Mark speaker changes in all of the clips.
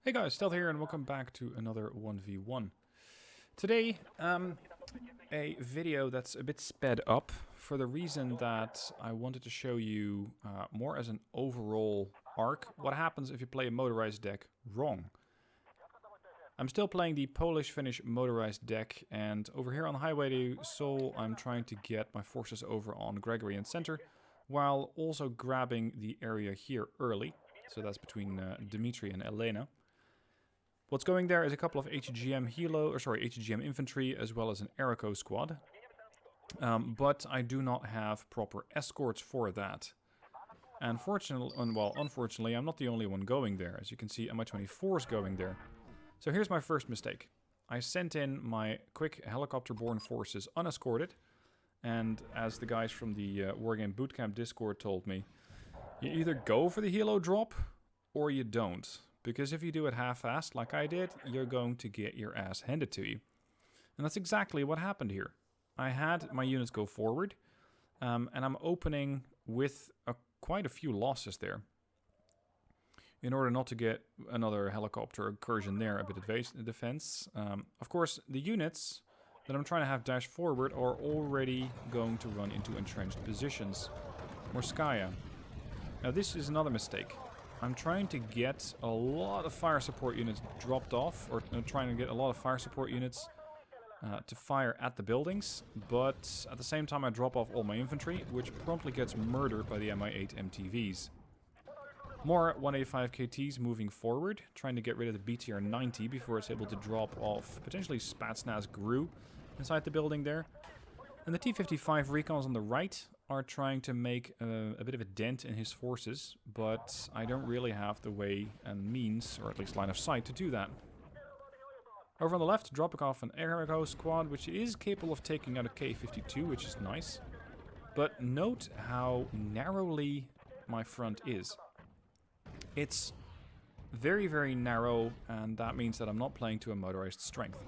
Speaker 1: Hey guys, Stealth here and welcome back to another 1v1. Today, a video that's a bit sped up for the reason that I wanted to show you more as an overall arc what happens if you play a motorized deck wrong. I'm still playing the Polish-Finnish motorized deck, and over here on the highway to Seoul I'm trying to get my forces over on Gregory and center, while also grabbing the area here early. So that's between Dmitry and Elena. What's going there is a couple of HGM infantry as well as an Aeroco squad. But I do not have proper escorts for that. And unfortunately, I'm not the only one going there. As you can see, Mi-24 is going there. So here's my first mistake. I sent in my quick helicopter-borne forces unescorted. And as the guys from the Wargame Bootcamp Discord told me, you either go for the helo drop or you don't. Because if you do it half-assed, like I did, you're going to get your ass handed to you. And that's exactly what happened here. I had my units go forward, and I'm opening with quite a few losses there. In order not to get another helicopter incursion there, a bit of defense. Of course, the units that I'm trying to have dash forward are already going to run into entrenched positions. Morskaya. Now this is another mistake. I'm trying to get a lot of fire support units dropped off, or trying to get a lot of fire support units to fire at the buildings, but at the same time I drop off all my infantry, which promptly gets murdered by the Mi-8 MTVs. More 185 KTs moving forward, trying to get rid of the BTR 90 before it's able to drop off potentially Spatsnaz GRU inside the building there. And the T-55 recons on the right are trying to make a bit of a dent in his forces, but I don't really have the way and means, or at least line of sight, to do that. Over on the left, dropping off an Aeroco squad, which is capable of taking out a K-52, which is nice. But note how narrowly my front is. It's very, very narrow, and that means that I'm not playing to a motorized strength.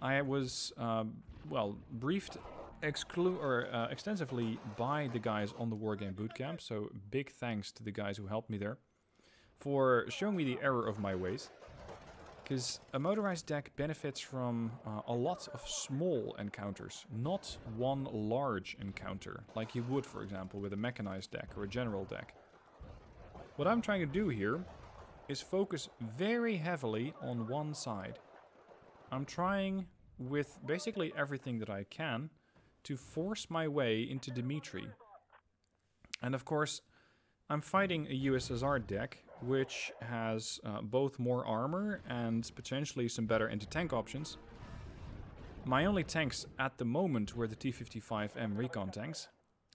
Speaker 1: I was, briefed extensively by the guys on the Wargame Bootcamp, so big thanks to the guys who helped me there for showing me the error of my ways. Because a motorized deck benefits from a lot of small encounters, not one large encounter, like you would, for example, with a mechanized deck or a general deck. What I'm trying to do here is focus very heavily on one side. I'm trying, with basically everything that I can, to force my way into Dmitry. And of course, I'm fighting a USSR deck, which has both more armor and potentially some better anti-tank options. My only tanks at the moment were the T-55M recon tanks,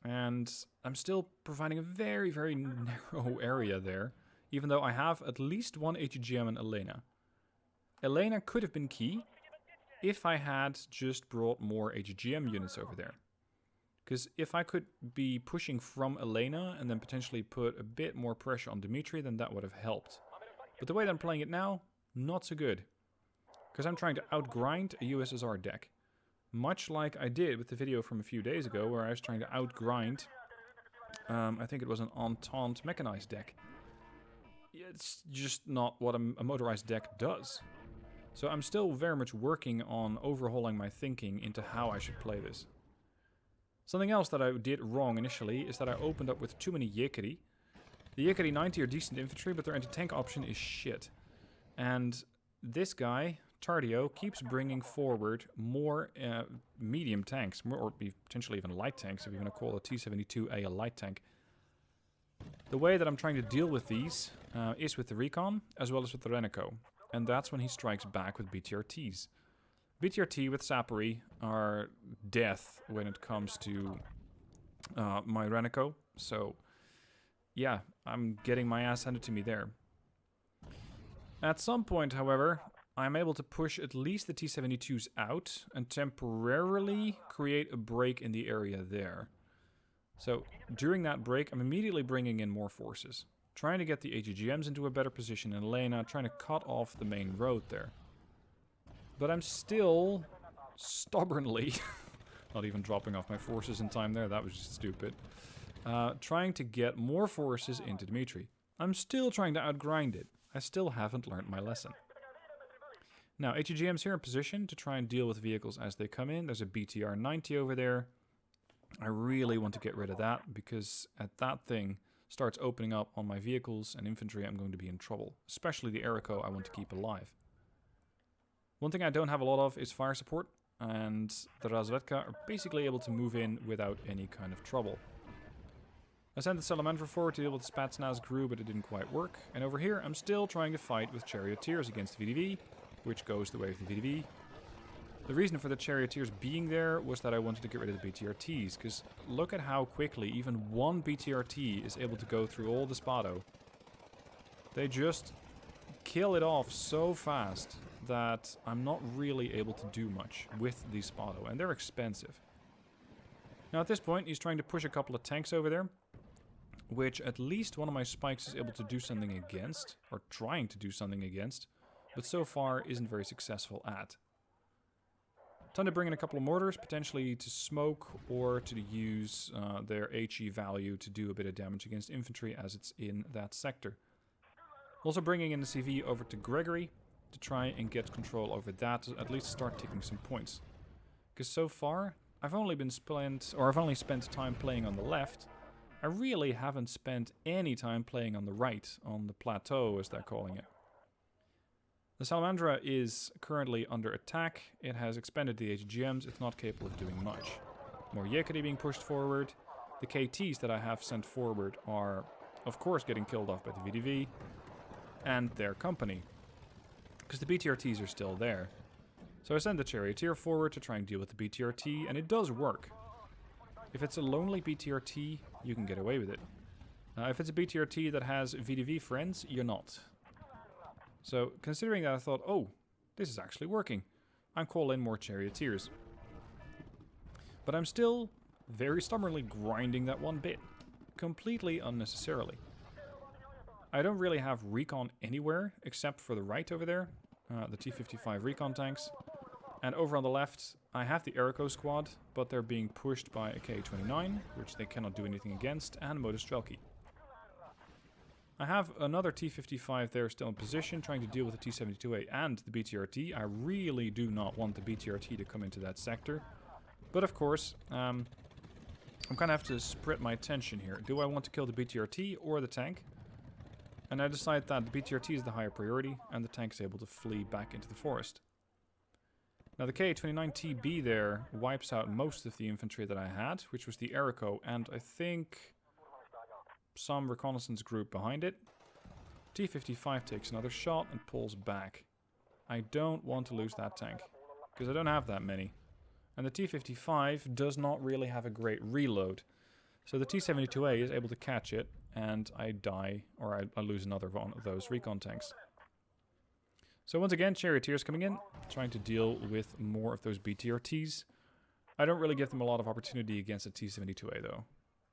Speaker 1: and I'm still providing a very, very narrow area there, even though I have at least one HGM and Elena. Elena could have been key if I had just brought more HGM units over there. Because if I could be pushing from Elena and then potentially put a bit more pressure on Dmitry, then that would have helped. But the way that I'm playing it now, not so good. Because I'm trying to outgrind a USSR deck. Much like I did with the video from a few days ago, where I was trying to outgrind, I think it was an Entente mechanized deck. It's just not what a motorized deck does. So I'm still very much working on overhauling my thinking into how I should play this. Something else that I did wrong initially is that I opened up with too many Yekiri. The Yekiri 90 are decent infantry, but their anti-tank option is shit. And this guy, Tardio, keeps bringing forward more medium tanks, or potentially even light tanks, if you want to call a T-72A a light tank. The way that I'm trying to deal with these is with the recon, as well as with the Renico. And that's when he strikes back with BTRTs. BTRT with Sappery are death when it comes to my Renico. So, yeah, I'm getting my ass handed to me there. At some point, however, I'm able to push at least the T-72s out and temporarily create a break in the area there. So, during that break, I'm immediately bringing in more forces. Trying to get the HGMs into a better position in Elena, trying to cut off the main road there. But I'm still stubbornly, not even dropping off my forces in time there, that was just stupid, trying to get more forces into Dmitry. I'm still trying to outgrind it. I still haven't learned my lesson. Now, ATGM's here in position to try and deal with vehicles as they come in. There's a BTR 90 over there. I really want to get rid of that, because at that thing starts opening up on my vehicles and infantry, I'm going to be in trouble. Especially the Erico I want to keep alive. One thing I don't have a lot of is fire support, and the Razvedka are basically able to move in without any kind of trouble. I sent the Salamander forward to deal with the Spetsnaz crew, but it didn't quite work. And over here, I'm still trying to fight with Charioteers against VDV, which goes the way of the VDV. The reason for the Charioteers being there was that I wanted to get rid of the BTRTs, because look at how quickly even one BTRT is able to go through all the Spado. They just kill it off so fast that I'm not really able to do much with the Spado, and they're expensive. Now at this point, he's trying to push a couple of tanks over there, which at least one of my spikes is able to do something against, or trying to do something against, but so far isn't very successful at. Time to bring in a couple of mortars, potentially to smoke or to use their HE value to do a bit of damage against infantry as it's in that sector. Also bringing in the CV over to Gregory to try and get control over that, to at least start taking some points. Because so far, I've only spent time playing on the left. I really haven't spent any time playing on the right, on the plateau as they're calling it. The Salamandra is currently under attack. It has expended the HGMs. It's not capable of doing much. More Yekari being pushed forward. The KTs that I have sent forward are, of course, getting killed off by the VDV and their company, because the BTRTs are still there. So I send the Charioteer forward to try and deal with the BTRT, and it does work. If it's a lonely BTRT, you can get away with it. If it's a BTRT that has VDV friends, you're not. So, considering that, I thought, oh, this is actually working. I'm calling in more Charioteers. But I'm still very stubbornly grinding that one bit. Completely unnecessarily. I don't really have recon anywhere, except for the right over there. The T-55 recon tanks. And over on the left, I have the Erico squad, but they're being pushed by a K-29, which they cannot do anything against, and Motostrelki. I have another T-55 there still in position, trying to deal with the T-72A and the BTRT. I really do not want the BTRT to come into that sector. But of course, I'm going to have to split my attention here. Do I want to kill the BTRT or the tank? And I decide that the BTRT is the higher priority, and the tank is able to flee back into the forest. Now the K-29TB there wipes out most of the infantry that I had, which was the Erico, and I think some reconnaissance group behind it. T-55 takes another shot and pulls back. I don't want to lose that tank, because I don't have that many. And the T-55 does not really have a great reload. So the T-72A is able to catch it, and I die, or I lose another one of those recon tanks. So once again, Charioteers coming in, trying to deal with more of those BTRTs. I don't really give them a lot of opportunity against the T-72A though.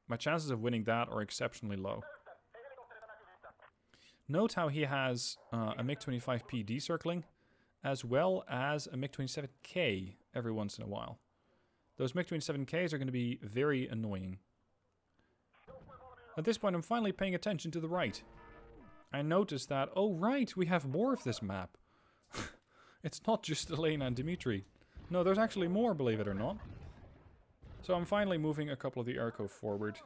Speaker 1: My chances of winning that are exceptionally low. Note how he has a MiG-25P decircling, as well as a MiG-27K every once in a while. Those MiG-27Ks are going to be very annoying. At this point, I'm finally paying attention to the right. I noticed that, oh right, we have more of this map. It's not just Elena and Dimitri. No, there's actually more, believe it or not. So I'm finally moving a couple of the Erico forward.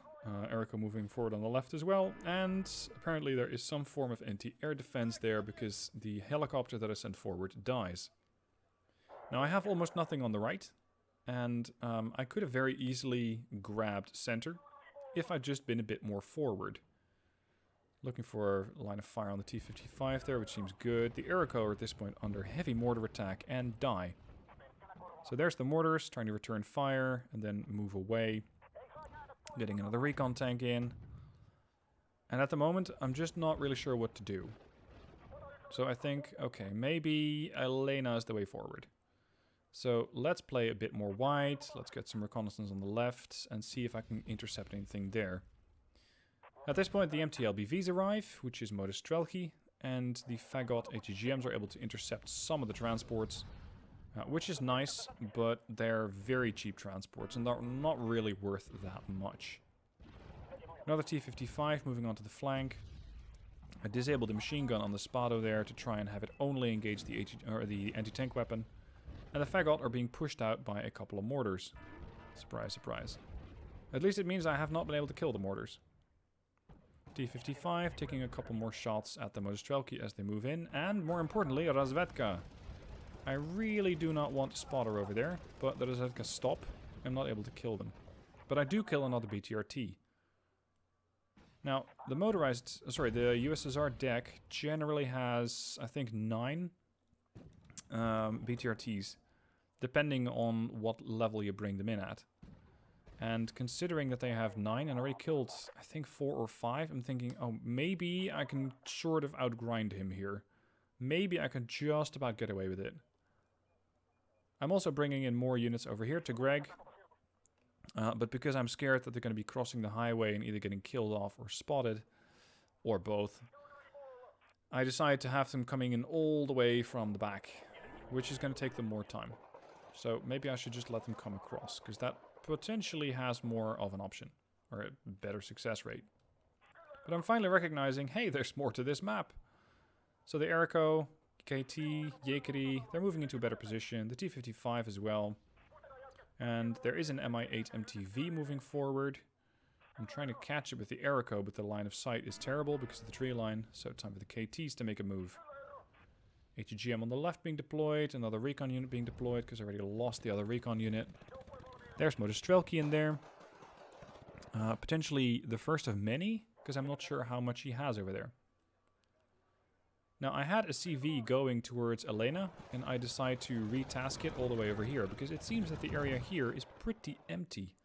Speaker 1: Erico moving forward on the left as well. And apparently there is some form of anti-air defense there because the helicopter that I sent forward dies. Now I have almost nothing on the right. And I could have very easily grabbed center if I'd just been a bit more forward. Looking for a line of fire on the T-55 there, which seems good. The Erico are at this point under heavy mortar attack and die. So there's the mortars, trying to return fire and then move away. Getting another recon tank in. And at the moment, I'm just not really sure what to do. So I think, okay, maybe Elena is the way forward. So let's play a bit more wide. Let's get some reconnaissance on the left and see if I can intercept anything there. At this point, the MTLBVs arrive, which is Motostrelki, and the Fagot ATGMs are able to intercept some of the transports, which is nice, but they're very cheap transports and they're not really worth that much. Another T-55 moving onto the flank. I disabled the machine gun on the Spado there to try and have it only engage the anti-tank weapon. And the Fagot are being pushed out by a couple of mortars. Surprise, surprise. At least it means I have not been able to kill the mortars. T-55 taking a couple more shots at the Motostrelki as they move in. And more importantly, Razvedka. I really do not want a spotter over there, but the Razvedka stop. I'm not able to kill them. But I do kill another BTRT. Now, the motorized, the USSR deck generally has, I think, 9 BTRTs, depending on what level you bring them in at. And considering that they have 9 and already killed, I think, 4 or 5, I'm thinking, oh, maybe I can sort of outgrind him here. Maybe I can just about get away with it. I'm also bringing in more units over here to Greg. But because I'm scared that they're going to be crossing the highway and either getting killed off or spotted, or both, I decided to have them coming in all the way from the back, which is going to take them more time. So maybe I should just let them come across, because that potentially has more of an option, or a better success rate. But I'm finally recognizing, hey, there's more to this map. So the Erico, KT, Yekeri, they're moving into a better position, the T-55 as well. And there is an Mi-8 MTV moving forward. I'm trying to catch it with the Erico, but the line of sight is terrible because of the tree line. So time for the KTs to make a move. ATGM on the left being deployed. Another recon unit being deployed because I already lost the other recon unit. There's Motostrelki in there. Potentially the first of many, because I'm not sure how much he has over there. Now, I had a CV going towards Elena, and I decided to retask it all the way over here, because it seems that the area here is pretty empty.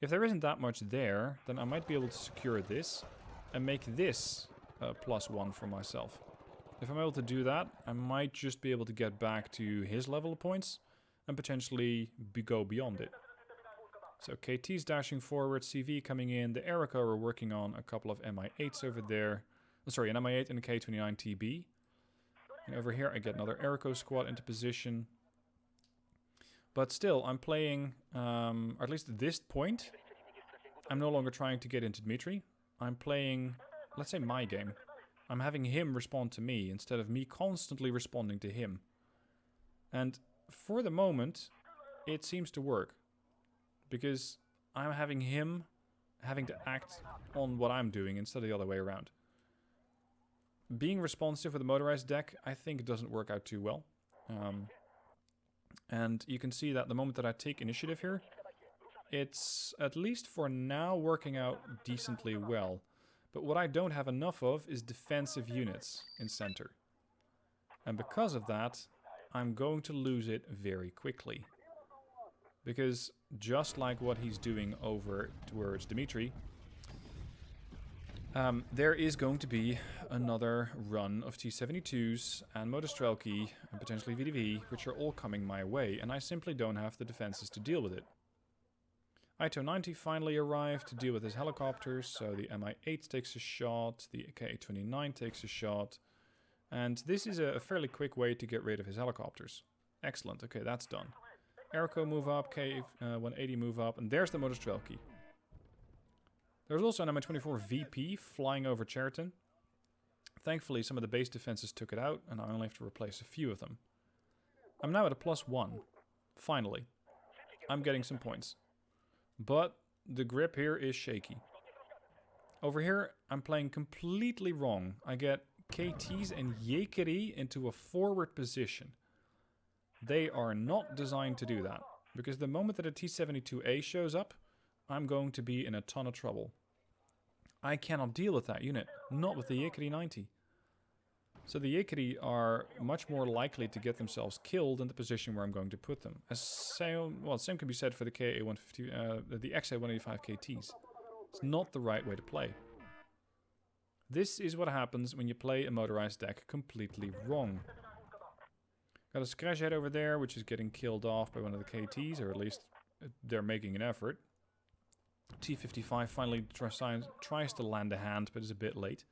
Speaker 1: If there isn't that much there, then I might be able to secure this, and make this a +1 for myself. If I'm able to do that, I might just be able to get back to his level of points, and potentially go beyond it. So KT's dashing forward, CV coming in, the Erico are working on a couple of Mi-8s over there. Sorry, an Mi-8 and a K-29 TB. And over here I get another Erico squad into position. But still, I'm playing, or at least at this point, I'm no longer trying to get into Dmitry. I'm playing, let's say, my game. I'm having him respond to me instead of me constantly responding to him. And for the moment, it seems to work. Because I'm having him having to act on what I'm doing instead of the other way around. Being responsive with the motorized deck, I think, doesn't work out too well. And you can see that the moment that I take initiative here, it's, at least for now, working out decently well. But what I don't have enough of is defensive units in center. And because of that, I'm going to lose it very quickly. Because just like what he's doing over towards Dmitry, there is going to be another run of T-72s and Motostrelki and potentially VDV, which are all coming my way, and I simply don't have the defenses to deal with it. Ito-90 finally arrived to deal with his helicopters, so the Mi-8 takes a shot, the K-29 takes a shot, and this is a fairly quick way to get rid of his helicopters. Excellent, okay, that's done. Erico move up, K-180 move up, and there's the Motostrelki. There's also an Mi-24 VP flying over Cheriton. Thankfully, some of the base defenses took it out, and I only have to replace a few of them. I'm now at a +1. Finally. I'm getting some points. But the grip here is shaky. Over here, I'm playing completely wrong. I get KTs and Yekeri into a forward position. They are not designed to do that, because the moment that a T-72A shows up, I'm going to be in a ton of trouble. I cannot deal with that unit, not with the Yekeri 90. So the Yekeri are much more likely to get themselves killed in the position where I'm going to put them. Same can be said for the KA-150, the XA-185 KTs. It's not the right way to play. This is what happens when you play a motorized deck completely wrong. Got a Scratch head over there, which is getting killed off by one of the KTs, or at least they're making an effort. T-55 finally tries to land a hand, but is a bit late.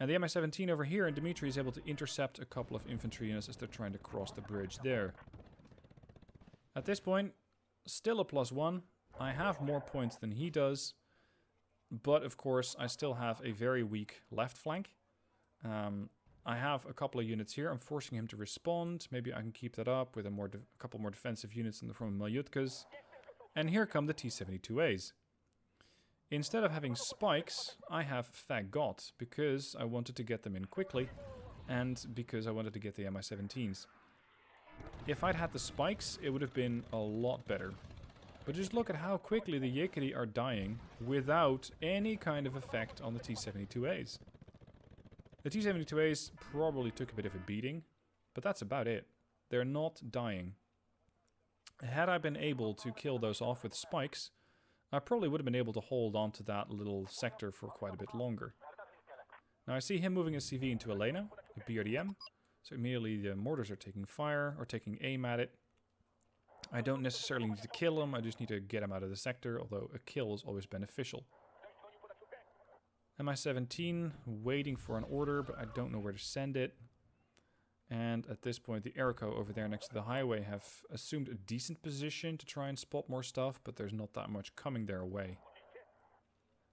Speaker 1: And the Mi-17 over here, and Dmitry is able to intercept a couple of infantry units as they're trying to cross the bridge there. At this point, still a +1. I have more points than he does. But, of course, I still have a very weak left flank. I have a couple of units here. I'm forcing him to respond. Maybe I can keep that up with a couple more defensive units in the form of Malyutkas. And here come the T-72As. Instead of having spikes, I have Fagot, because I wanted to get them in quickly, and because I wanted to get the Mi-17s. If I'd had the spikes, it would have been a lot better. But just look at how quickly the Yickety are dying without any kind of effect on the T-72As. The T-72As probably took a bit of a beating, but that's about it. They're not dying. Had I been able to kill those off with spikes, I probably would have been able to hold on to that little sector for quite a bit longer. Now I see him moving his CV into Elena, a BRDM, so immediately the mortars are taking fire, or taking aim at it. I don't necessarily need to kill him, I just need to get him out of the sector, although a kill is always beneficial. Mi-17, waiting for an order, but I don't know where to send it. And at this point, the Airco over there next to the highway have assumed a decent position to try and spot more stuff, but there's not that much coming their way.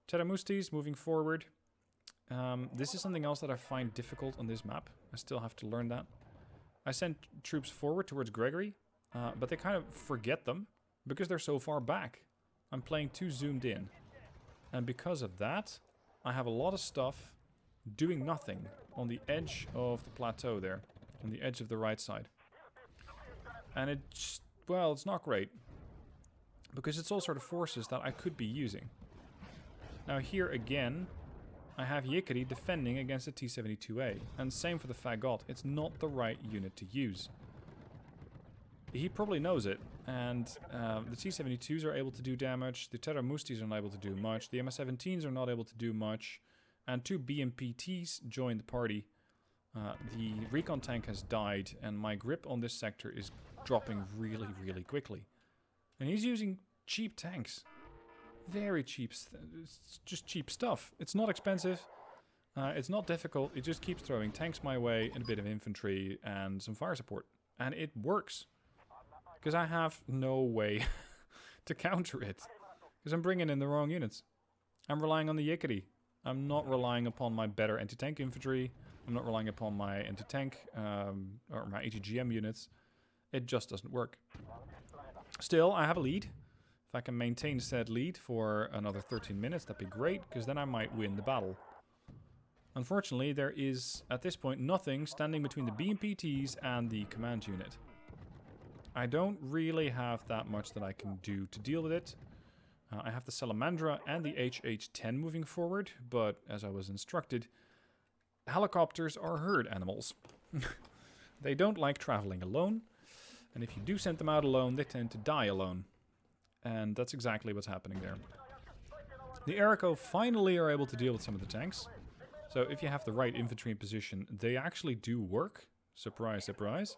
Speaker 1: Teramustis moving forward. This is something else that I find difficult on this map. I still have to learn that. I sent troops forward towards Gregory, but they kind of forget them because they're so far back. I'm playing too zoomed in. And because of that, I have a lot of stuff doing nothing on the edge of the plateau there. On the edge of the right side. And it's, well, it's not great. Because it's all sort of forces that I could be using. Now here again, I have Yickety defending against the T-72A. And same for the Fagot. It's not the right unit to use. He probably knows it. And the T-72s are able to do damage. The Teramustis are not able to do much. The Mi-17s are not able to do much. And 2 BMPTs join the party. The recon tank has died, and my grip on this sector is dropping really, really quickly. And he's using cheap tanks. Very cheap. It's just cheap stuff. It's not expensive. It's not difficult. It just keeps throwing tanks my way, and a bit of infantry, and some fire support. And it works. Because I have no way to counter it. Because I'm bringing in the wrong units. I'm relying on the Yickety. I'm not relying upon my better anti-tank infantry. I'm not relying upon my anti-tank or my ATGM units. It just doesn't work. Still, I have a lead. If I can maintain said lead for another 13 minutes, that'd be great, because then I might win the battle. Unfortunately, there is, at this point, nothing standing between the BMPTs and the command unit. I don't really have that much that I can do to deal with it. I have the Salamandra and the HH-10 moving forward, but as I was instructed, helicopters are herd animals. They don't like traveling alone, and if you do send them out alone, they tend to die alone. And that's exactly what's happening there. The Airco finally are able to deal with some of the tanks. So if you have the right infantry in position, they actually do work. Surprise, surprise.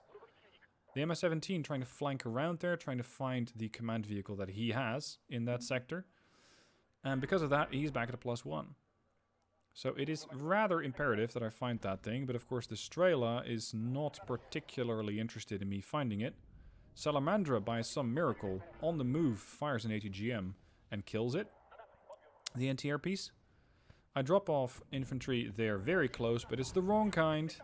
Speaker 1: The Mi-17 trying to flank around there, trying to find the command vehicle that he has in that sector. And because of that, he's back at a +1. So it is rather imperative that I find that thing, but of course the Strela is not particularly interested in me finding it. Salamandra, by some miracle, on the move, fires an ATGM and kills it. The anti-air piece. I drop off infantry there very close, but it's the wrong kind.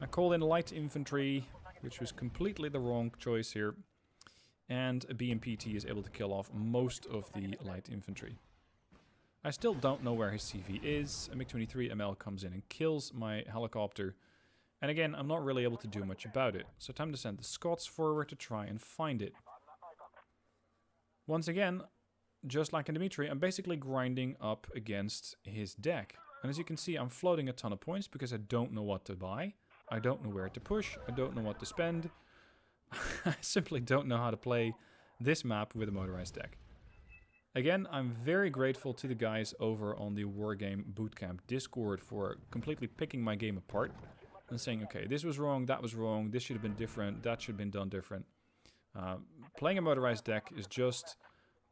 Speaker 1: I call in light infantry, which was completely the wrong choice here. And a BMPT is able to kill off most of the light infantry. I still don't know where his CV is. A MiG-23 ML comes in and kills my helicopter. And again, I'm not really able to do much about it. So time to send the Scots forward to try and find it. Once again, just like in Dimitri, I'm basically grinding up against his deck. And as you can see, I'm floating a ton of points because I don't know what to buy. I don't know where to push. I don't know what to spend. I simply don't know how to play this map with a motorized deck. Again, I'm very grateful to the guys over on the Wargame Bootcamp Discord for completely picking my game apart and saying, okay, this was wrong, that was wrong, this should have been different, that should have been done different. Playing a motorized deck is just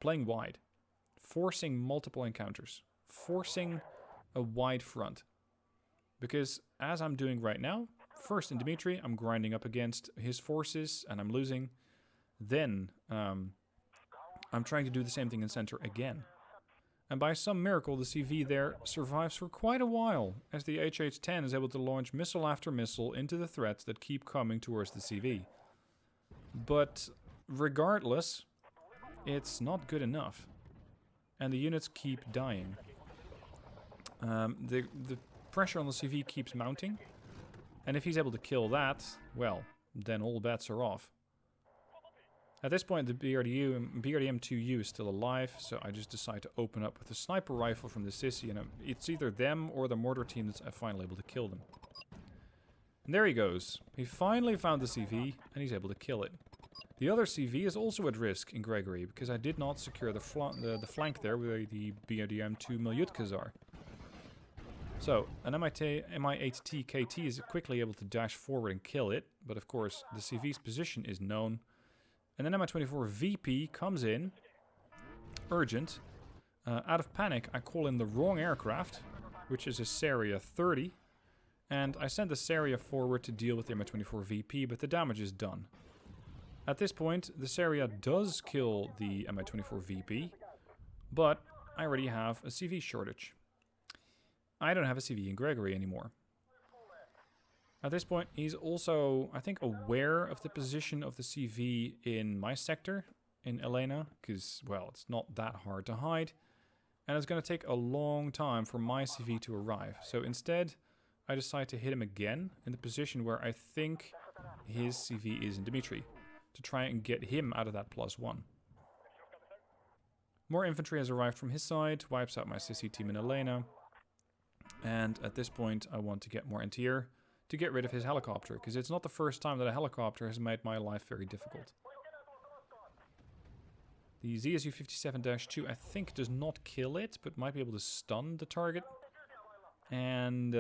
Speaker 1: playing wide, forcing multiple encounters, forcing a wide front. Because as I'm doing right now, first in Dimitri, I'm grinding up against his forces and I'm losing. Then I'm trying to do the same thing in center again. And by some miracle, the CV there survives for quite a while, as the HH-10 is able to launch missile after missile into the threats that keep coming towards the CV. But regardless, it's not good enough. And the units keep dying. The pressure on the CV keeps mounting. And if he's able to kill that, well, then all bets are off. At this point, the BRDM-2U is still alive, so I just decide to open up with a sniper rifle from the Sissy, and it's either them or the mortar team that's finally able to kill them. And there he goes. He finally found the CV, and he's able to kill it. The other CV is also at risk in Gregory, because I did not secure the flank there where the BRDM-2 Milyutkas are. So, an Mi-8T KT is quickly able to dash forward and kill it, but of course the CV's position is known. And then Mi-24 VP comes in, urgent. Out of panic, I call in the wrong aircraft, which is a Seria 30. And I send the Seria forward to deal with the Mi-24 VP, but the damage is done. At this point, the Seria does kill the Mi-24 VP, but I already have a CV shortage. I don't have a CV in Gregory anymore. At this point, he's also, I think, aware of the position of the CV in my sector, in Elena, because, well, it's not that hard to hide. And it's going to take a long time for my CV to arrive. So instead, I decide to hit him again in the position where I think his CV is in Dimitri, to try and get him out of that +1. More infantry has arrived from his side, wipes out my Sissy team in Elena. And at this point, I want to get more anti-air to get rid of his helicopter, because it's not the first time that a helicopter has made my life very difficult. The ZSU-57-2, I think, does not kill it, but might be able to stun the target. And,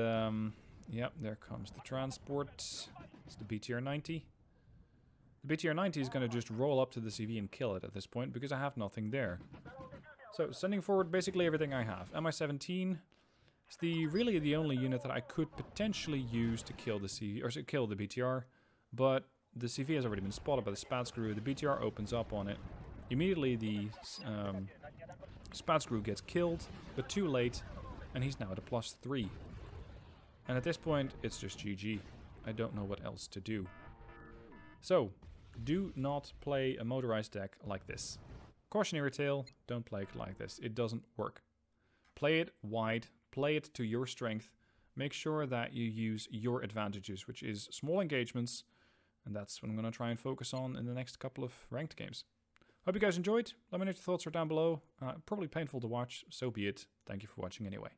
Speaker 1: yep, there comes the transport. It's the BTR-90. The BTR-90 is going to just roll up to the CV and kill it at this point, because I have nothing there. So, sending forward basically everything I have. Mi-17... it's really the only unit that I could potentially use to kill the CV, or kill the BTR, but the CV has already been spotted by the Spatscrew. The BTR opens up on it. Immediately the Spatscrew gets killed, but too late, and he's now at a +3. And at this point, it's just GG. I don't know what else to do. So, do not play a motorized deck like this. Cautionary tale, don't play it like this. It doesn't work. Play it wide. Play it to your strength. Make sure that you use your advantages, which is small engagements. And that's what I'm going to try and focus on in the next couple of ranked games. Hope you guys enjoyed. Let me know what your thoughts are down below. Probably painful to watch, so be it. Thank you for watching anyway.